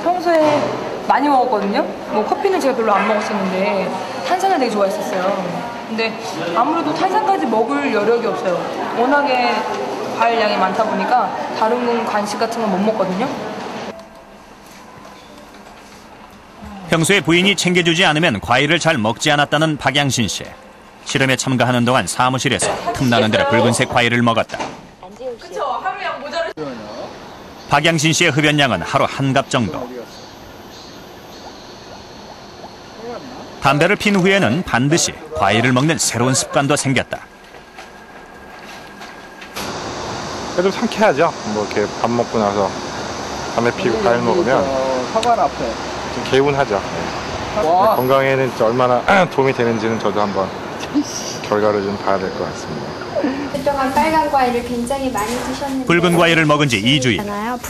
평소에 많이 먹었거든요. 뭐 커피는 제가 별로 안 먹었었는데 탄산을 되게 좋아했었어요. 근데 아무래도 탄산까지 먹을 여력이 없어요. 워낙에 과일 양이 많다 보니까 다른 간식 같은 건 못 먹거든요. 평소에 부인이 챙겨주지 않으면 과일을 잘 먹지 않았다는 박양신 씨. 실험에 참가하는 동안 사무실에서 틈나는 대로 붉은색 과일을 먹었다. 그쵸? 하루 양 모자를... 박양신 씨의 흡연량은 하루 한 갑 정도. 담배를 핀 후에는 반드시 과일을 먹는 새로운 습관도 생겼다. 그래도 상쾌하죠. 뭐 이렇게 밥 먹고 나서 담배 피고 과일 먹으면 사관 앞에 좀 개운하죠. 건강에는 얼마나 도움이 되는지는 저도 한번 결과를 좀 봐야 될 것 같습니다. 그동안 빨간 과일을 굉장히 많이 드셨는데 붉은 과일을 먹은 지 2주일.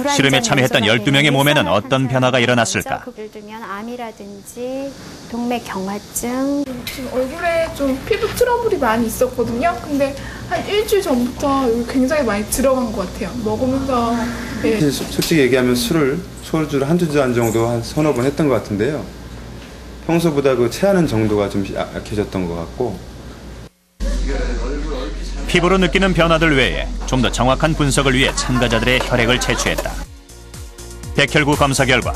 실험에 참여했던 12명의 몸에는 어떤 변화가 일어났을까? 예를 들면 암이라든지 동맥경화증. 지금 얼굴에 좀 피부 트러블이 많이 있었거든요. 근데 한 일주일 전부터 여기 굉장히 많이 들어간 것 같아요. 먹으면서. 네. 솔직히 얘기하면 소주를 한두 잔 정도 한 서너 번 했던 것 같은데요. 평소보다 그 체하는 정도가 좀 약해졌던 것 같고. 피부로 느끼는 변화들 외에 좀 더 정확한 분석을 위해 참가자들의 혈액을 채취했다. 백혈구 검사 결과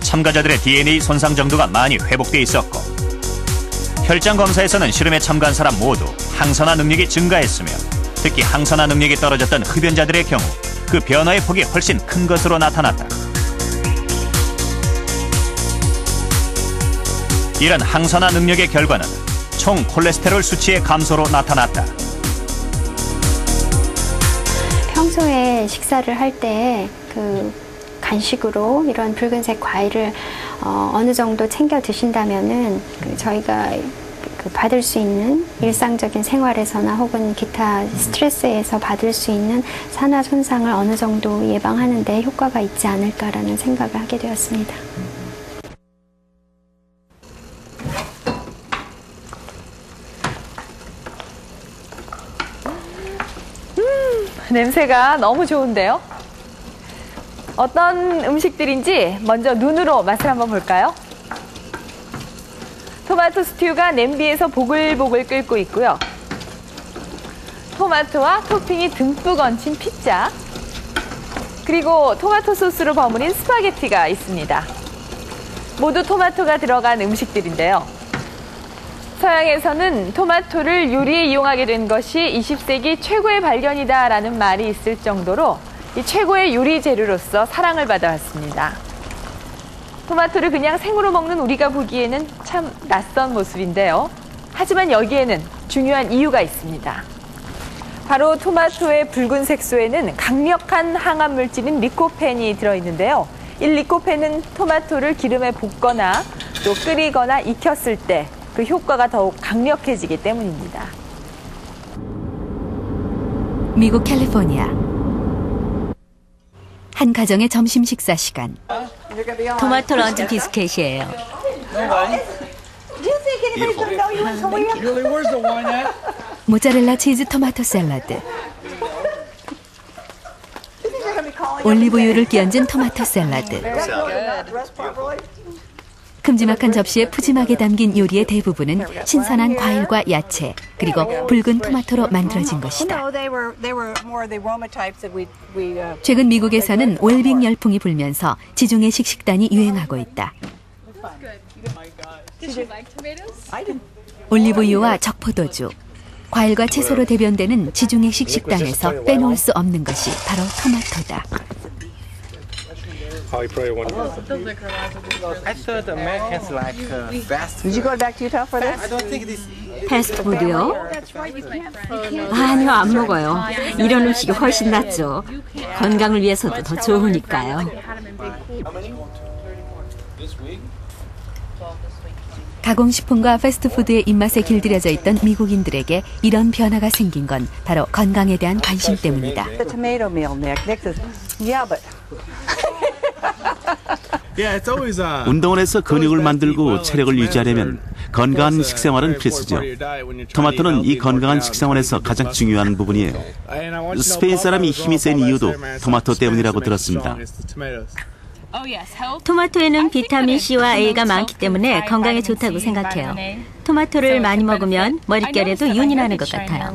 참가자들의 DNA 손상 정도가 많이 회복돼 있었고, 혈장 검사에서는 실험에 참가한 사람 모두 항산화 능력이 증가했으며, 특히 항산화 능력이 떨어졌던 흡연자들의 경우 그 변화의 폭이 훨씬 큰 것으로 나타났다. 이런 항산화 능력의 결과는 총 콜레스테롤 수치의 감소로 나타났다. 평소에 식사를 할 때 그 간식으로 이런 붉은색 과일을 어느 정도 챙겨 드신다면은 저희가 받을 수 있는 일상적인 생활에서나 혹은 기타 스트레스에서 받을 수 있는 산화 손상을 어느 정도 예방하는 데 효과가 있지 않을까라는 생각을 하게 되었습니다. 냄새가 너무 좋은데요? 어떤 음식들인지 먼저 눈으로 맛을 한번 볼까요? 토마토 스튜가 냄비에서 보글보글 끓고 있고요. 토마토와 토핑이 듬뿍 얹힌 피자, 그리고 토마토 소스로 버무린 스파게티가 있습니다. 모두 토마토가 들어간 음식들인데요. 서양에서는 토마토를 요리에 이용하게 된 것이 20세기 최고의 발견이다라는 말이 있을 정도로 이 최고의 요리 재료로서 사랑을 받아왔습니다. 토마토를 그냥 생으로 먹는 우리가 보기에는 참 낯선 모습인데요. 하지만 여기에는 중요한 이유가 있습니다. 바로 토마토의 붉은 색소에는 강력한 항암 물질인 리코펜이 들어있는데요. 이 리코펜은 토마토를 기름에 볶거나 또 끓이거나 익혔을 때 그 효과가 더욱 강력해지기 때문입니다. 미국 캘리포니아. 한 가정의 점심 식사 시간. 토마토를 얹은 비스켓이에요. 모짜렐라 치즈 토마토 샐러드. 올리브유를 끼얹은 토마토 샐러드. 큼지막한 접시에 푸짐하게 담긴 요리의 대부분은 신선한 과일과 야채, 그리고 붉은 토마토로 만들어진 것이다. 최근 미국에서는 웰빙 열풍이 불면서 지중해식 식단이 유행하고 있다. 올리브유와 적포도주, 과일과 채소로 대변되는 지중해식 식단에서 빼놓을 수 없는 것이 바로 토마토다. I thought Americans like fast food. Did you go back to Utah for this? I don't think this. 패스트푸드요? 아니요, 안 먹어요. 이런 음식이 훨씬 낫죠. 건강을 위해서도 더 좋으니까요. 가공식품과 패스트푸드의 입맛에 길들여져 있던 미국인들에게 이런 변화가 생긴 건 바로 건강에 대한 관심 때문이다. 운동을 해서 근육을 만들고 체력을 유지하려면 건강한 식생활은 필수죠. 토마토는 이 건강한 식생활에서 가장 중요한 부분이에요. 스페인 사람이 힘이 센 이유도 토마토 때문이라고 들었습니다. 토마토에는 비타민 C와 A가 많기 때문에 건강에 좋다고 생각해요. 토마토를 많이 먹으면 머릿결에도 윤이 나는 것 같아요.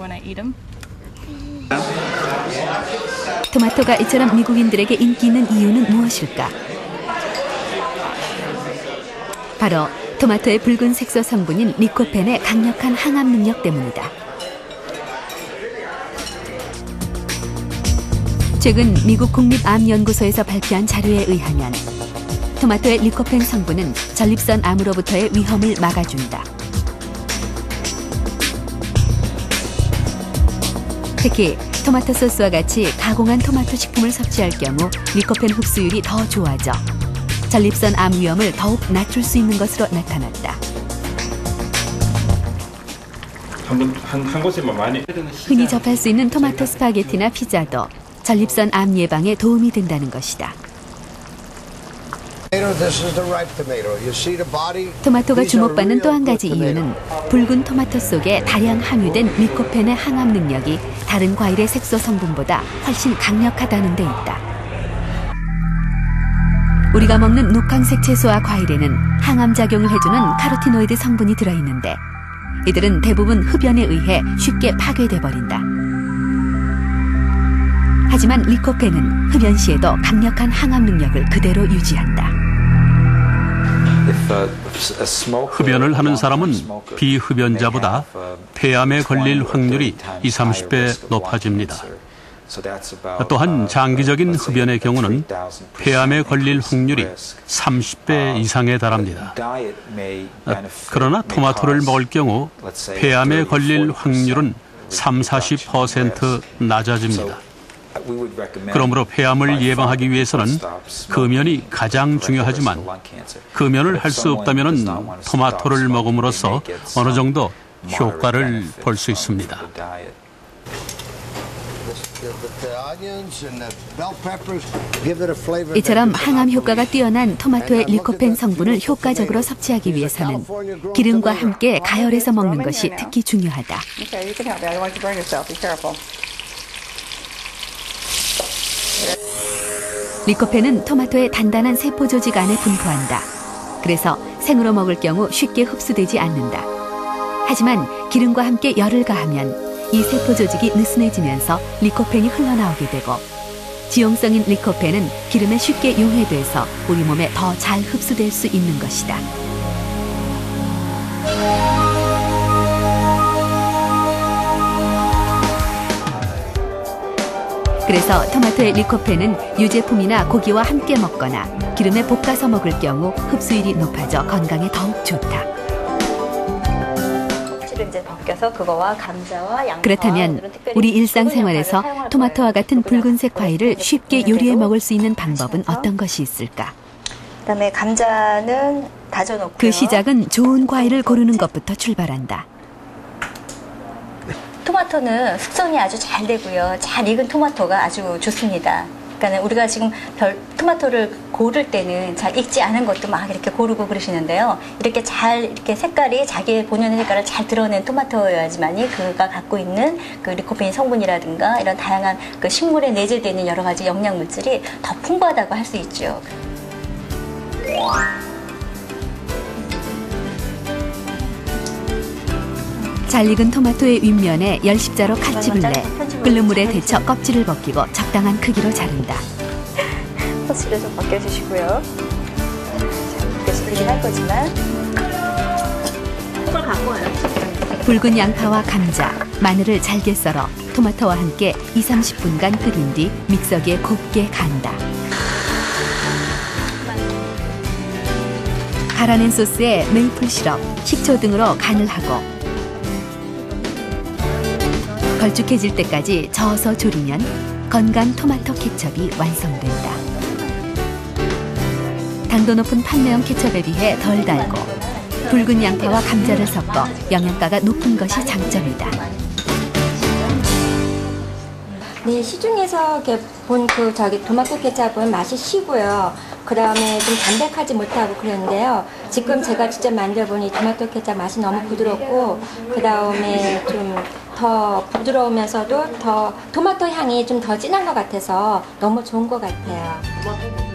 토마토가 이처럼 미국인들에게 인기 있는 이유는 무엇일까? 바로 토마토의 붉은 색소 성분인 리코펜의 강력한 항암 능력 때문이다. 최근 미국 국립암연구소에서 발표한 자료에 의하면 토마토의 리코펜 성분은 전립선 암으로부터의 위험을 막아준다. 특히 토마토 소스와 같이 가공한 토마토 식품을 섭취할 경우 리코펜 흡수율이 더 좋아져 전립선 암 위험을 더욱 낮출 수 있는 것으로 나타났다. 한 곳에만 많이. 흔히 접할 수 있는 토마토 스파게티나 피자도 전립선 암 예방에 도움이 된다는 것이다. 토마토가 주목받는 또 한 가지 이유는 붉은 토마토 속에 다량 함유된 리코펜의 항암 능력이 다른 과일의 색소 성분보다 훨씬 강력하다는 데 있다. 우리가 먹는 녹황색 채소와 과일에는 항암 작용을 해주는 카로티노이드 성분이 들어있는데 이들은 대부분 흡연에 의해 쉽게 파괴돼 버린다. 하지만 리코펜은 흡연 시에도 강력한 항암 능력을 그대로 유지한다. 흡연을 하는 사람은 비흡연자보다 폐암에 걸릴 확률이 20, 30배 높아집니다. 또한 장기적인 흡연의 경우는 폐암에 걸릴 확률이 30배 이상에 달합니다. 그러나 토마토를 먹을 경우 폐암에 걸릴 확률은 3, 40% 낮아집니다. 그러므로 폐암을 예방하기 위해서는 금연이 가장 중요하지만 금연을 할 수 없다면 토마토를 먹음으로써 어느 정도 효과를 볼 수 있습니다. 이처럼 항암 효과가 뛰어난 토마토의 리코펜 성분을 효과적으로 섭취하기 위해서는 기름과 함께 가열해서 먹는 것이 특히 중요하다. 리코펜은 토마토의 단단한 세포 조직 안에 분포한다. 그래서 생으로 먹을 경우 쉽게 흡수되지 않는다. 하지만 기름과 함께 열을 가하면 이 세포 조직이 느슨해지면서 리코펜이 흘러나오게 되고 지용성인 리코펜은 기름에 쉽게 용해돼서 우리 몸에 더 잘 흡수될 수 있는 것이다. 그래서 토마토의 리코펜은 유제품이나 고기와 함께 먹거나 기름에 볶아서 먹을 경우 흡수율이 높아져 건강에 더욱 좋다. 이제 벗겨서 그거와 감자와 양파. 그렇다면 우리 일상생활에서 토마토와 같은 붉은색 과일을 쉽게 요리해 먹을 수 있는 방법은 어떤 것이 있을까? 그다음에 감자는 다져놓고요. 그 시작은 좋은 과일을 고르는 것부터 출발한다. 토마토는 숙성이 아주 잘 되고요. 잘 익은 토마토가 아주 좋습니다. 그러니까 우리가 지금 토마토를 고를 때는 잘 익지 않은 것도 막 이렇게 고르고 그러시는데요. 이렇게 잘 이렇게 색깔이 자기의 본연의 색깔을 잘 드러낸 토마토여야지만이 그가 갖고 있는 그 리코펜 성분이라든가 이런 다양한 그 식물에 내재되는 여러 가지 영양 물질이 더 풍부하다고 할 수 있죠. 잘 익은 토마토의 윗면에 열십자로 칼집을 내 끓는 물에 데쳐 껍질을 벗기고 적당한 크기로 자른다. 소스를 좀 벗겨주시고요. 벗겨지긴 할 거지만 컵을 갖고 와요. 붉은 양파와 감자, 마늘을 잘게 썰어 토마토와 함께 2, 30분간 끓인 뒤 믹서기에 곱게 간다. 갈아낸 소스에 메이플 시럽, 식초 등으로 간을 하고 걸쭉해질 때까지 저어서 졸이면 건강 토마토 케첩이 완성된다. 당도 높은 판매용 케첩에 비해 덜 달고 붉은 양파와 감자를 섞어 영양가가 높은 것이 장점이다. 네, 시중에서 이렇게 본 그 토마토 케찹은 맛이 시고요. 그 다음에 좀 담백하지 못하고 그랬는데요. 지금 제가 직접 만들어보니 토마토 케찹 맛이 너무 부드럽고, 그 다음에 좀 더 부드러우면서도 더 토마토 향이 좀 더 진한 것 같아서 너무 좋은 것 같아요.